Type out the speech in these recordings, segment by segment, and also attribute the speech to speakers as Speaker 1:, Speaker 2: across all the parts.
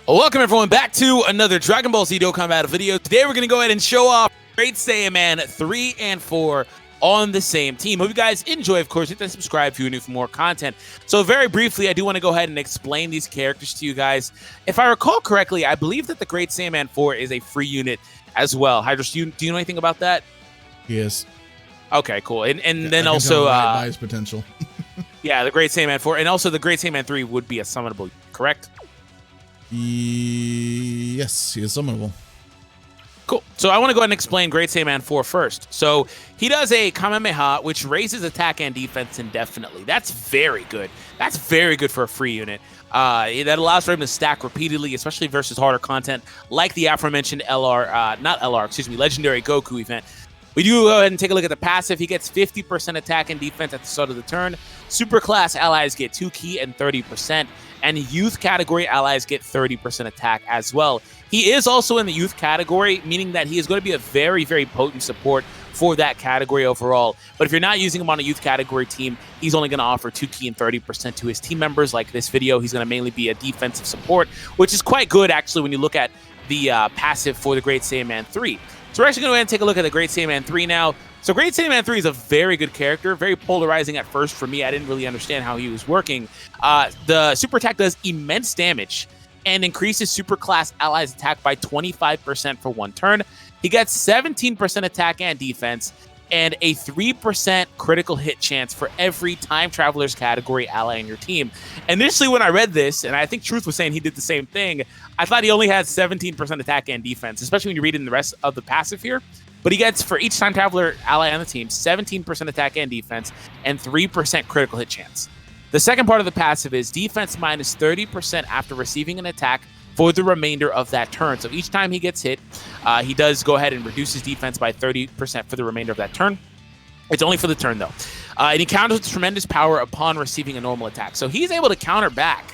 Speaker 1: Welcome everyone back to another Dragon Ball Z Dokkan Battle video. Today we're going to go ahead and show off Great Saiyaman 3 and 4 on the same team. Hope you guys enjoy. Of course, hit that subscribe if you're new for more content. So very briefly, I do want to go ahead and explain these characters to you guys. If I recall correctly, I believe that the Great Saiyaman 4 is a free unit as well. Hydros, do you know anything about that?
Speaker 2: Yes.
Speaker 1: Okay, cool. And
Speaker 2: yeah,
Speaker 1: then also
Speaker 2: by his potential.
Speaker 1: yeah, the Great Saiyaman 4 and also the Great Saiyaman 3 would be a summonable, correct?
Speaker 2: Yes, he is summonable.
Speaker 1: Cool. So I want to go ahead and explain Great Saiyaman 4 first. So he does a Kamehameha, which raises attack and defense indefinitely. That's very good. That's very good for a free unit. That allows for him to stack repeatedly, especially versus harder content, like the aforementioned Legendary Goku event. We do go ahead and take a look at the passive. He gets 50% attack and defense at the start of the turn. Super class allies get 2 key and 30%. And youth category allies get 30% attack as well. He is also in the youth category, meaning that he is going to be a very, very potent support for that category overall. But if you're not using him on a youth category team, he's only going to offer 2 key and 30% to his team members. Like this video, he's going to mainly be a defensive support, which is quite good actually when you look at the passive for the Great Saiyaman 3. So we're actually going to go ahead and take a look at the Great Saiyaman 3 now. So Great Saiyaman 3 is a very good character, very polarizing at first for me. I didn't really understand how he was working. The super attack does immense damage and increases super class allies attack by 25% for 1 turn. He gets 17% attack and defense and a 3% critical hit chance for every time traveler's category ally in your team. Initially when I read this, and I think Truth was saying he did the same thing, I thought he only had 17% attack and defense, especially when you read in the rest of the passive here. But he gets, for each time traveler ally on the team, 17% attack and defense and 3% critical hit chance. The second part of the passive is defense minus 30% after receiving an attack for the remainder of that turn. So each time he gets hit, he does go ahead and reduce his defense by 30% for the remainder of that turn. It's only for the turn, though. And he counters with tremendous power upon receiving a normal attack. So he's able to counter back,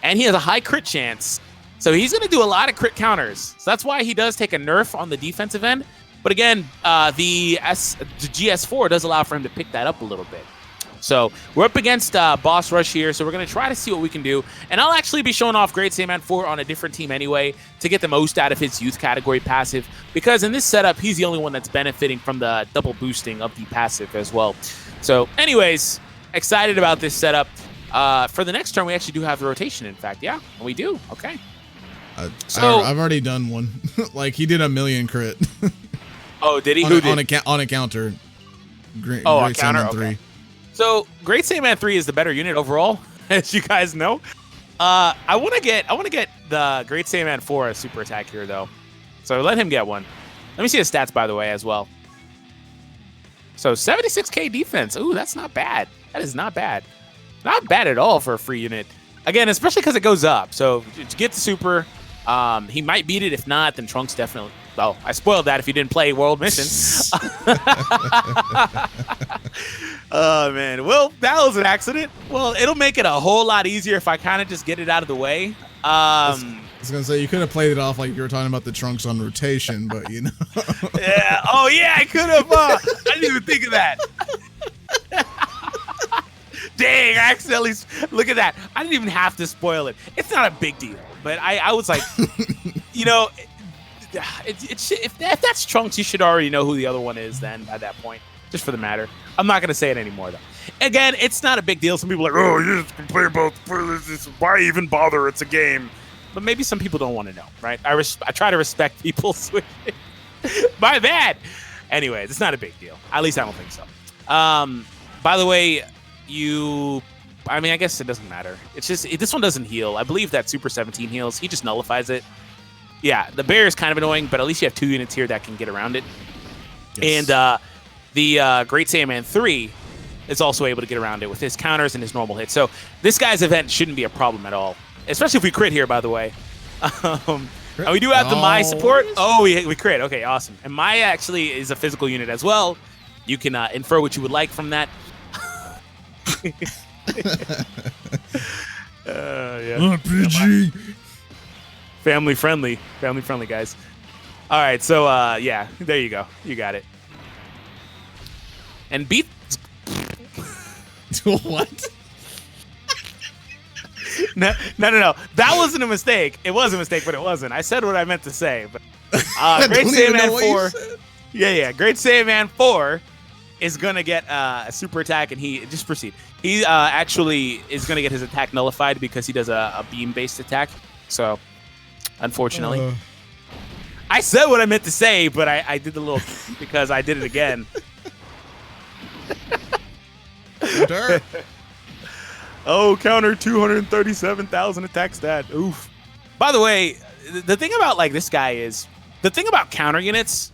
Speaker 1: and he has a high crit chance. So he's going to do a lot of crit counters. So that's why he does take a nerf on the defensive end. But again, the GS4 does allow for him to pick that up a little bit. So we're up against Boss Rush here, so we're going to try to see what we can do. And I'll actually be showing off Great Saiyaman 4 on a different team anyway to get the most out of his youth category passive, because in this setup, he's the only one that's benefiting from the double boosting of the passive as well. So anyways, excited about this setup. For the next turn, we actually do have the rotation, in fact. Yeah, we do. Okay.
Speaker 2: So I've already done one. Like, he did a million crit.
Speaker 1: Oh, did he?
Speaker 2: On a counter. Great
Speaker 1: a counter?
Speaker 2: Saiyaman 3.
Speaker 1: Okay. So Great Saiyaman 3 is the better unit overall, as you guys know. I want to get the Great Saiyaman 4 as super attack here though. So let him get one. Let me see his stats by the way as well. So 76k defense. Ooh, that's not bad. That is not bad. Not bad at all for a free unit. Again, especially because it goes up. So to get the super, he might beat it. If not, then Trunks definitely. Oh, I spoiled that if you didn't play World Mission. Oh, man. Well, that was an accident. Well, it'll make it a whole lot easier if I kind of just get it out of the way.
Speaker 2: I was going to say, you could have played it off like you were talking about the Trunks on rotation, but you know.
Speaker 1: Yeah. Oh, yeah, I could have. I didn't even think of that. Dang, I accidentally. Look at that. I didn't even have to spoil it. It's not a big deal. But I was like, you know, if that's Trunks, you should already know who the other one is then at that point, just for the matter. I'm not going to say it anymore, though. Again, it's not a big deal. Some people are like, oh, you just complain about this. Why even bother? It's a game. But maybe some people don't want to know, right? I try to respect people's wishes. My bad. Anyways, it's not a big deal. At least I don't think so. By the way, I mean, I guess it doesn't matter. It's just, this one doesn't heal. I believe that Super 17 heals. He just nullifies it. Yeah, the bear is kind of annoying, but at least you have 2 units here that can get around it. Yes. And the Great Saiyaman 3 is also able to get around it with his counters and his normal hits. So this guy's event shouldn't be a problem at all, especially if we crit here, by the way. And we do have the Mai support. Oh, we crit. Okay, awesome. And Mai actually is a physical unit as well. You can infer what you would like from that. Yeah.
Speaker 2: RPG.
Speaker 1: Family friendly, guys. All right, so yeah, there you go. You got it. And beat.
Speaker 2: What?
Speaker 1: No. That wasn't a mistake. It was a mistake, but it wasn't. I said what I meant to say. But Great Saiyaman 4. Yeah. Great Saiyaman 4 is gonna get a super attack, and he just proceed. He actually is gonna get his attack nullified because he does a beam-based attack. So, unfortunately, I said what I meant to say, but I did the little because I did it again. Oh, counter 237,000 attack stat. Oof. By the way, the thing about like this guy is the thing about counter units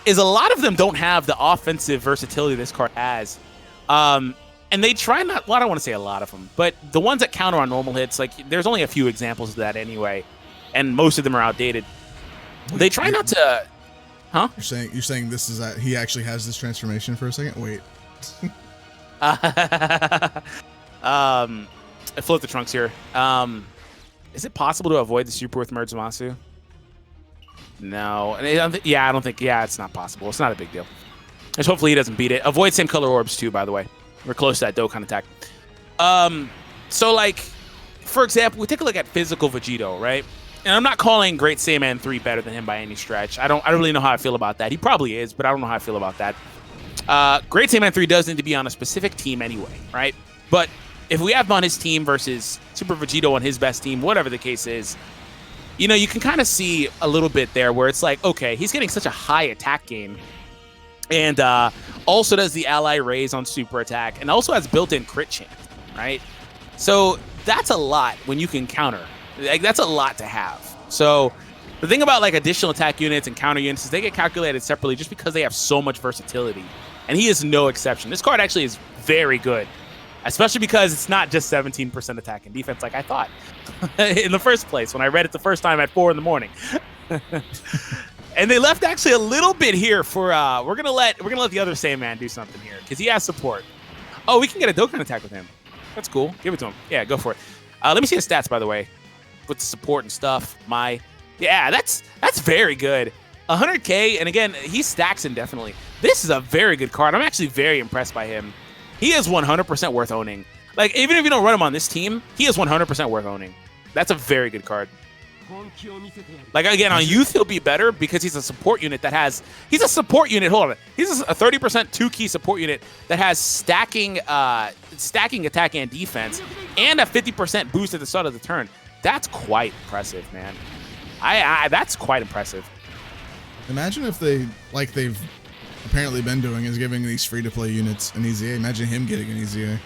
Speaker 1: is a lot of them don't have the offensive versatility this card has. And they try not, well, I don't want to say a lot of them, but the ones that counter on normal hits, like there's only a few examples of that anyway, and most of them are outdated. They try not to, huh?
Speaker 2: You're saying this is that he actually has this transformation for a second? Wait.
Speaker 1: I float the trunks here. Is it possible to avoid the super with Merge Zamasu? No. I don't think, it's not possible. It's not a big deal. Just hopefully he doesn't beat it. Avoid same color orbs too, by the way. We're close to that Dokkan attack. So like, for example, we take a look at physical Vegito, right? And I'm not calling Great Saiyaman 3 better than him by any stretch. I don't really know how I feel about that. He probably is, but I don't know how I feel about that. Great Saiyaman 3 does need to be on a specific team anyway, right? But if we have him on his team versus Super Vegito on his best team, whatever the case is, you know, you can kind of see a little bit there where it's like, okay, he's getting such a high attack gain. And also does the ally raise on super attack, and also has built-in crit chance, right? So that's a lot when you can counter. Like, that's a lot to have. So the thing about like additional attack units and counter units is they get calculated separately just because they have so much versatility. And he is no exception. This card actually is very good, especially because it's not just 17% attack and defense like I thought in the first place when I read it the first time at 4 in the morning. And they left actually a little bit here for we're gonna let the other Saiyaman do something here because he has support. Oh, we can get a Dokkan attack with him. That's cool. Give it to him. Yeah, go for it. Let me see his stats, by the way, with the support and stuff. That's very good. 100K, and again, he stacks indefinitely. This is a very good card. I'm actually very impressed by him. He is 100% worth owning. Like, even if you don't run him on this team, he is 100% worth owning. That's a very good card. Like, again, on youth, he'll be better because he's a support unit that has... He's a support unit. Hold on. He's a 30% 2-key support unit that has stacking attack and defense and a 50% boost at the start of the turn. That's quite impressive, man. That's quite impressive.
Speaker 2: Imagine if they, like they've apparently been doing, is giving these free-to-play units an easy A. Imagine him getting an easy A.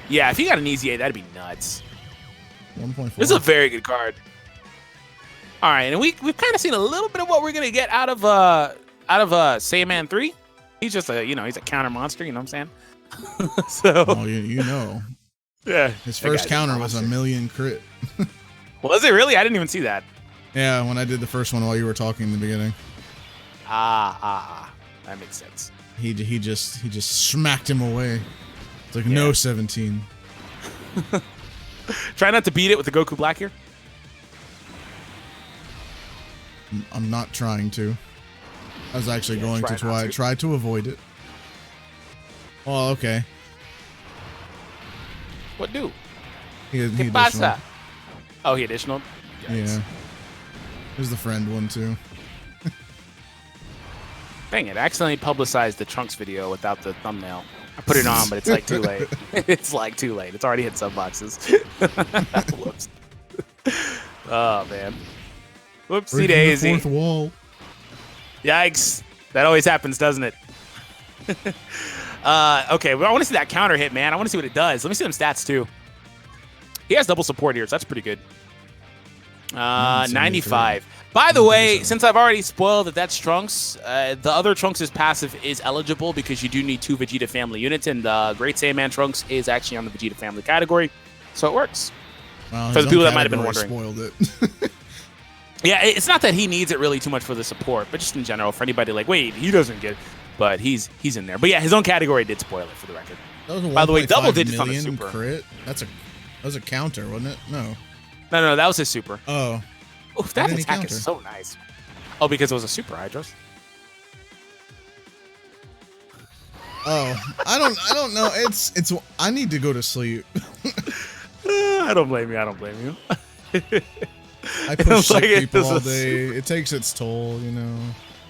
Speaker 1: Yeah, if he got an easy A, that'd be nuts.
Speaker 2: 1.4.
Speaker 1: This is a very good card. All right, and we've kind of seen a little bit of what we're gonna get out of Saiyaman 3. He's just he's a counter monster. You know what I'm saying? So.
Speaker 2: Oh, you know.
Speaker 1: Yeah.
Speaker 2: His first counter was a million crit.
Speaker 1: Was it really? I didn't even see that.
Speaker 2: Yeah, when I did the first one while you were talking in the beginning.
Speaker 1: That makes sense.
Speaker 2: He just smacked him away. It's like no 17.
Speaker 1: Try not to beat it with the Goku Black here.
Speaker 2: I'm not trying to. I was actually going to try to avoid it. Oh, okay.
Speaker 1: What do?
Speaker 2: He additional.
Speaker 1: Oh, he additional? Yikes.
Speaker 2: Yeah. There's the friend one, too.
Speaker 1: Dang it, I accidentally publicized the Trunks video without the thumbnail. I put it on, but it's like too late. It's like too late. It's already hit sub boxes. Whoops. Oh, man. Whoopsie daisy.
Speaker 2: The fourth wall.
Speaker 1: Yikes. That always happens, doesn't it? Okay, well, I want to see that counter hit, man. I want to see what it does. Let me see them stats, too. He has double support here, so that's pretty good. 95. By the way, since I've already spoiled that that's Trunks, the other Trunks' passive is eligible because you do need 2 Vegeta family units, and Great Saiyaman Trunks is actually on the Vegeta family category, so it works.
Speaker 2: Well,
Speaker 1: for the people that might have been wondering.
Speaker 2: Spoiled it.
Speaker 1: Yeah, it's not that he needs it really too much for the support, but just in general, for anybody like, wait, he doesn't get it, but he's in there. But yeah, his own category did spoil it, for the record.
Speaker 2: By the way,
Speaker 1: double digits on the super.
Speaker 2: Crit? That was a counter, wasn't it? No,
Speaker 1: that was his super.
Speaker 2: Oh.
Speaker 1: Oof, that attack is so nice. Oh, because it was a super Hydros.
Speaker 2: Oh, I don't know. It's I need to go to sleep.
Speaker 1: I I don't blame you. I don't blame you.
Speaker 2: I push
Speaker 1: Like,
Speaker 2: sick people
Speaker 1: this
Speaker 2: all
Speaker 1: is-
Speaker 2: day. It takes its toll, you know.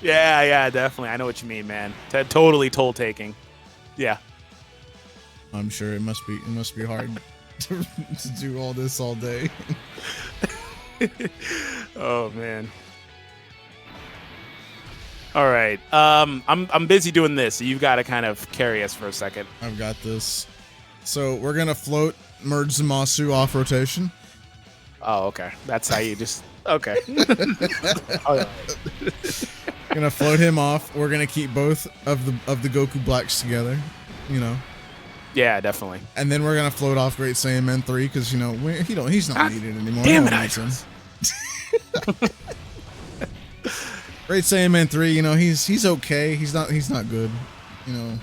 Speaker 1: Yeah, definitely. I know what you mean, man. Totally toll taking. Yeah.
Speaker 2: I'm sure it must be hard to do all this all day.
Speaker 1: Oh man. All right. I'm busy doing this, so you've got to kind of carry us for a second.
Speaker 2: I've got this. So we're gonna float merge Zamasu off rotation.
Speaker 1: Oh, okay. That's how you just okay.
Speaker 2: Gonna float him off. We're gonna keep both of the Goku Blacks together, you know.
Speaker 1: Yeah, definitely.
Speaker 2: And then we're gonna float off Great Saiyaman 3 because you know he's not needed anymore.
Speaker 1: Damn
Speaker 2: No
Speaker 1: it,
Speaker 2: one needs him.
Speaker 1: Idris.
Speaker 2: Great Saiyaman 3, you know, he's okay. He's not good. You know,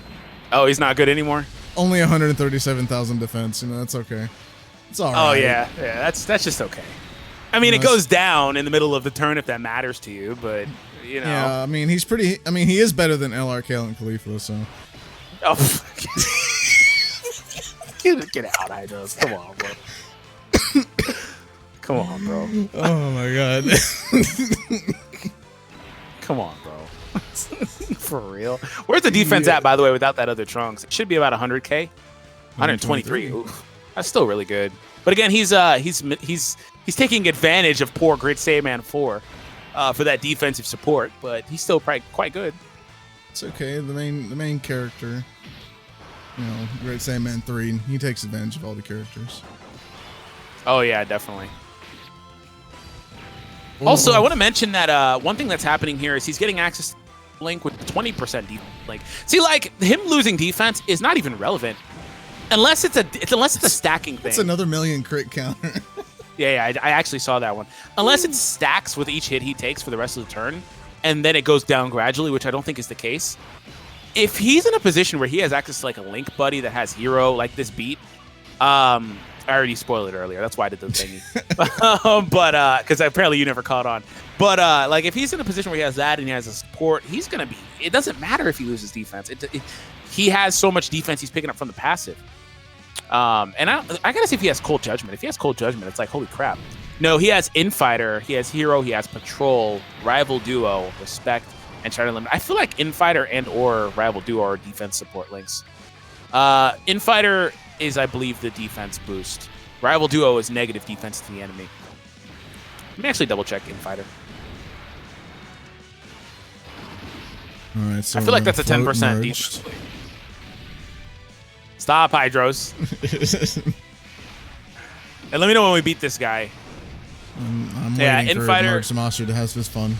Speaker 1: Oh, he's not good anymore.
Speaker 2: only 137,000 defense. You know, that's okay. It's all right.
Speaker 1: Oh yeah. That's just okay. I mean,
Speaker 2: No,
Speaker 1: it goes down in the middle of the turn if that matters to you, but you know.
Speaker 2: Yeah, I mean, he is better than LRK and Khalifa. So
Speaker 1: Oh, get out, Idris. Come on, bro. Come on, bro.
Speaker 2: oh my god.
Speaker 1: Come on, bro. For real. Where's the defense at, by the way, without that other Trunks? It should be about 100K. 123. Oof. That's still really good. But again, he's taking advantage of poor Great Saiyaman 4 for that defensive support, but he's still probably quite good.
Speaker 2: It's okay. The main character, you know, Great Saiyaman 3, he takes advantage of all the characters.
Speaker 1: Oh yeah, definitely. Also, I want to mention that one thing that's happening here is he's getting access to Link with 20% defense. Like, see, like him losing defense is not even relevant unless it's a stacking thing.
Speaker 2: It's another million crit counter.
Speaker 1: Yeah, I actually saw that one. Unless it stacks with each hit he takes for the rest of the turn, and then it goes down gradually, which I don't think is the case. If he's in a position where he has access to like a Link buddy that has hero like this beat, I already spoiled it earlier. That's why I did the thingy. But because apparently you never caught on. But like if he's in a position where he has that and he has a support, he's gonna be. It doesn't matter if he loses defense. He has so much defense he's picking up from the passive. And I gotta see if he has Cold Judgment. If he has Cold Judgment, it's like holy crap. No, he has Infighter, he has Hero, he has Patrol, Rival Duo, Respect, and Shadow Limit. I feel like Infighter and or Rival Duo are defense support links. Infighter is, I believe, the defense boost. Rival Duo is negative defense to the enemy. Let me actually double check Infighter.
Speaker 2: All right, so
Speaker 1: I feel like that's a 10%
Speaker 2: merged.
Speaker 1: defense. Stop, Hydros. And let me know when we beat this guy.
Speaker 2: I'm
Speaker 1: Yeah,
Speaker 2: waiting for
Speaker 1: Infighter-
Speaker 2: Merge Zamasu to have his fun.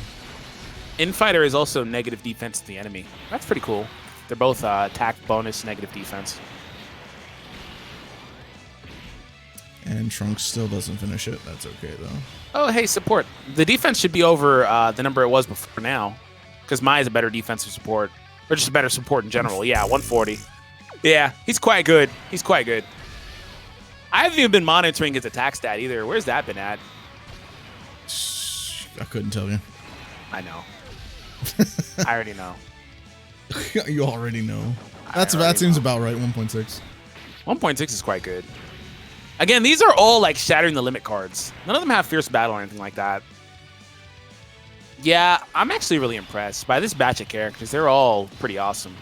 Speaker 1: Infighter is also negative defense to the enemy. That's pretty cool. They're both attack bonus, negative defense.
Speaker 2: And Trunks still doesn't finish it. That's okay though.
Speaker 1: Oh, hey, support. The defense should be over the number it was before now, because Mai is a better defensive support, or just a better support in general. Yeah, 140. Yeah, he's quite good. He's quite good. I haven't even been monitoring his attack stat either. Where's that been at?
Speaker 2: I couldn't tell you.
Speaker 1: I know. I already know.
Speaker 2: You already know.
Speaker 1: I
Speaker 2: That
Speaker 1: already
Speaker 2: seems
Speaker 1: know.
Speaker 2: about right. 1.6.
Speaker 1: 1.6 is quite good. Again, these are all like shattering the limit cards. None of them have fierce battle or anything like that. Yeah, I'm actually really impressed by this batch of characters. They're all pretty awesome.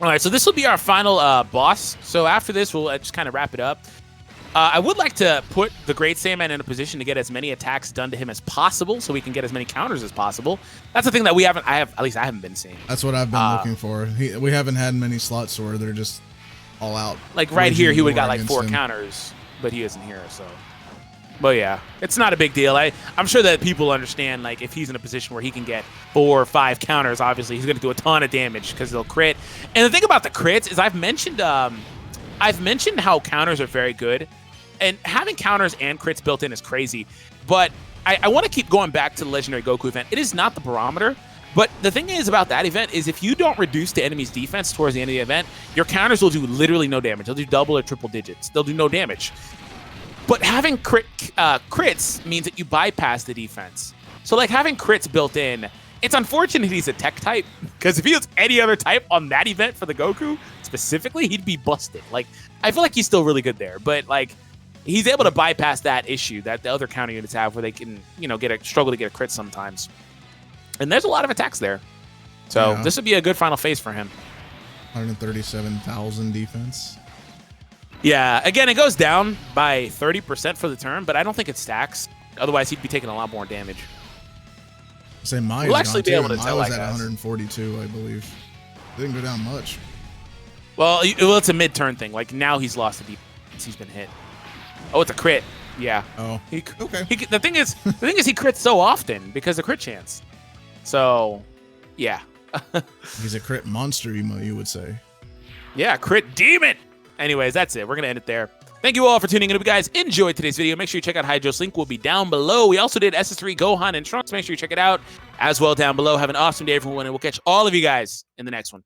Speaker 1: All right, so this will be our final boss. So after this, we'll just kind of wrap it up. I would like to put the Great Saiyaman in a position to get as many attacks done to him as possible, so we can get as many counters as possible. That's the thing that at least I haven't been seeing.
Speaker 2: That's what I've been looking for. We haven't had many slots where they're just all out.
Speaker 1: Like right here, he would have got like
Speaker 2: against
Speaker 1: 4
Speaker 2: him.
Speaker 1: counters, but he isn't here, so. But yeah, it's not a big deal. I'm sure that people understand, like, if he's in a position where he can get 4 or 5 counters, obviously he's going to do a ton of damage because they'll crit. And the thing about the crits is I've mentioned how counters are very good, and having counters and crits built in is crazy. But I want to keep going back to the Legendary Goku event. It is not the barometer, but the thing is about that event is if you don't reduce the enemy's defense towards the end of the event, your counters will do literally no damage. They'll do double or triple digits. They'll do no damage. But having crits means that you bypass the defense. So like having crits built in, it's unfortunate he's a tech type, because if he was any other type on that event for the Goku, specifically, he'd be busted. Like, I feel like he's still really good there, but like, he's able to bypass that issue that the other counter units have, where they can, you know, struggle to get a crit sometimes. And there's a lot of attacks there, so this would be a good final phase for him.
Speaker 2: 137,000 defense.
Speaker 1: Yeah, again, it goes down by 30% for the turn, but I don't think it stacks. Otherwise, he'd be taking a lot more damage.
Speaker 2: Say Maya's
Speaker 1: we'll actually be able to tell.
Speaker 2: Maya's at 142, I believe. Didn't go down much.
Speaker 1: Well, it's a mid-turn thing. Like, now he's lost the defense. He's been hit. Oh, it's a crit. Yeah.
Speaker 2: Oh. Okay.
Speaker 1: The thing is, he crits so often because of crit chance. So, yeah.
Speaker 2: He's a crit monster, you would say.
Speaker 1: Yeah, crit demon. Anyways, that's it. We're gonna end it there. Thank you all for tuning in. If you guys enjoyed today's video, make sure you check out Hydro's link. Will be down below. We also did SS3 Gohan and Trunks. Make sure you check it out as well down below. Have an awesome day, everyone, and we'll catch all of you guys in the next one.